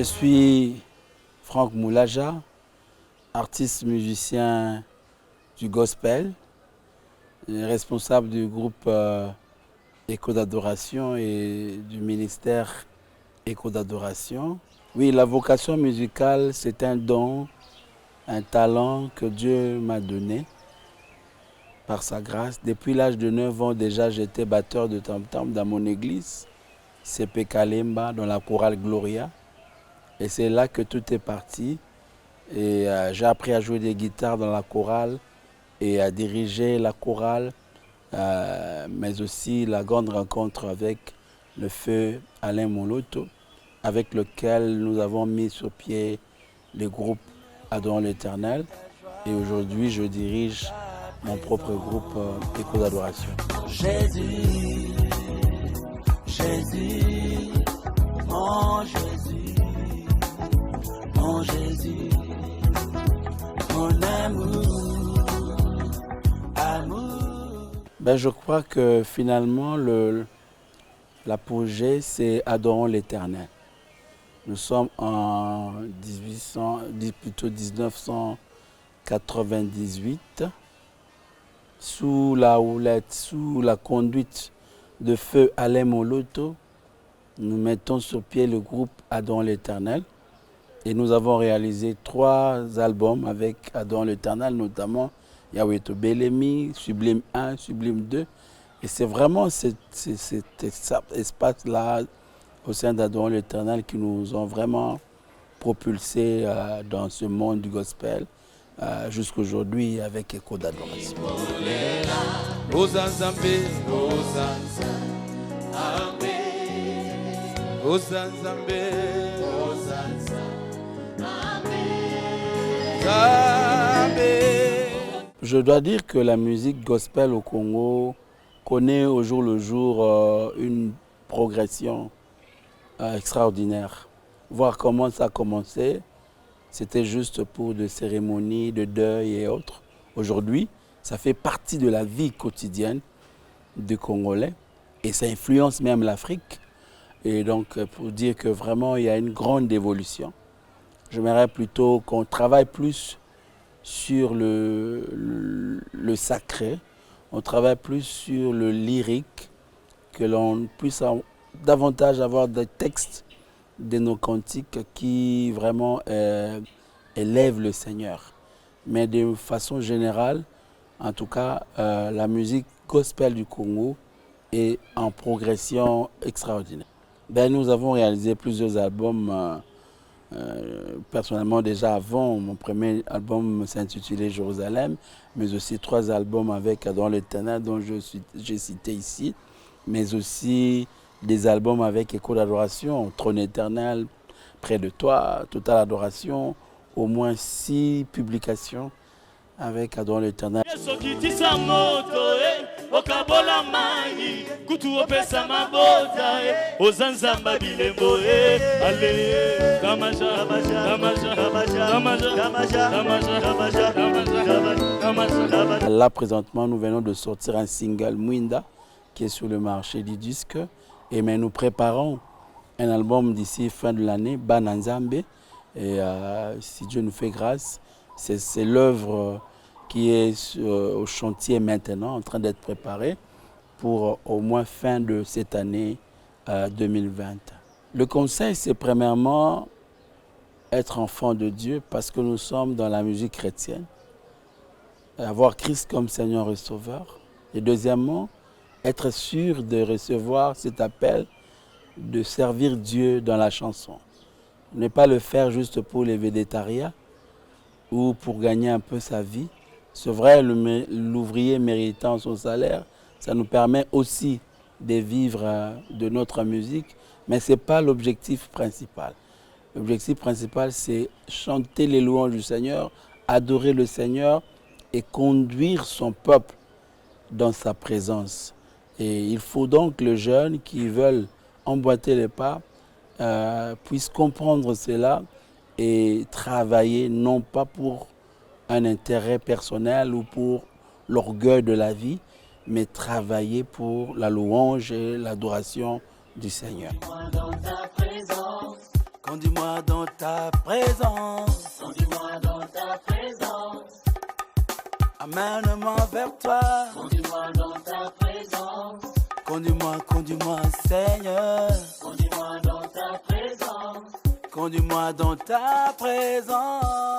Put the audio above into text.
Je suis Franck Moulaja, artiste musicien du gospel, responsable du groupe Écho d'Adoration et du ministère Écho d'Adoration. Oui, la vocation musicale, c'est un don, un talent que Dieu m'a donné par sa grâce. Depuis l'âge de 9 ans, déjà, j'étais batteur de tam-tam dans mon église, CP Kalemba, dans la chorale Gloria. Et c'est là que tout est parti. Et j'ai appris à jouer des guitares dans la chorale et à diriger la chorale, mais aussi la grande rencontre avec le feu Alain Moloto, avec lequel nous avons mis sur pied le groupe Adorons l'Éternel. Et aujourd'hui, je dirige mon propre groupe Écho d'Adoration. Jésus, Jésus, mon Jésus, mon Jésus, mon amour, amour. Je crois que finalement, l'apogée, c'est Adorons l'Éternel. Nous sommes en 1998, sous la houlette, sous la conduite de feu Alain Moloto. Nous mettons sur pied le groupe Adorons l'Éternel et nous avons réalisé 3 albums avec Adorons l'Éternel, notamment Yahweh Belemi, Sublime 1, Sublime 2. Et c'est vraiment cet espace-là au sein d'Adorons l'Éternel qui nous ont vraiment propulsés dans ce monde du gospel jusqu'aujourd'hui avec Écho d'Adoration. Je dois dire que la musique gospel au Congo connaît au jour le jour une progression extraordinaire. Voir comment ça a commencé, c'était juste pour des cérémonies de deuil et autres. Aujourd'hui, ça fait partie de la vie quotidienne des Congolais et ça influence même l'Afrique. Et donc, pour dire que vraiment, il y a une grande évolution. J'aimerais plutôt qu'on travaille plus sur le sacré, on travaille plus sur le lyrique, que l'on puisse davantage avoir des textes de nos cantiques qui vraiment élèvent le Seigneur. Mais de façon générale, en tout cas, la musique gospel du Congo est en progression extraordinaire. Nous avons réalisé plusieurs albums. Personnellement, déjà avant, mon premier album s'intitulait Jérusalem, mais aussi 3 albums avec Adorons l'Éternel dont j'ai cité ici, mais aussi des albums avec Écho d'Adoration, Trône éternel, Près de toi, Totale Adoration, au moins 6 publications avec Adorons l'Éternel. Là, présentement, nous venons de sortir un single, Mwinda, qui est sur le marché du disque. Et mais nous préparons un album d'ici fin de l'année, Bananzambe. Et si Dieu nous fait grâce, c'est l'œuvre qui est au chantier maintenant, en train d'être préparée pour au moins fin de cette année 2020. Le conseil, c'est premièrement être enfant de Dieu parce que nous sommes dans la musique chrétienne. Avoir Christ comme Seigneur et Sauveur. Et deuxièmement, être sûr de recevoir cet appel de servir Dieu dans la chanson. Ne pas le faire juste pour les végétariens ou pour gagner un peu sa vie. C'est vrai, l'ouvrier méritant son salaire, ça nous permet aussi de vivre de notre musique, mais ce n'est pas l'objectif principal. L'objectif principal, c'est chanter les louanges du Seigneur, adorer le Seigneur et conduire son peuple dans sa présence. Et il faut donc que les jeunes qui veulent emboîter les pas puissent comprendre cela et travailler non pas pour un intérêt personnel ou pour l'orgueil de la vie, mais travailler pour la louange et l'adoration du Seigneur. Dans ta présence, Conduis-moi dans ta présence. Conduis-moi dans ta présence. Amène-moi vers toi. Conduis-moi dans ta présence. Conduis-moi, conduis-moi, Seigneur. Conduis-moi dans ta présence. Conduis-moi dans ta présence.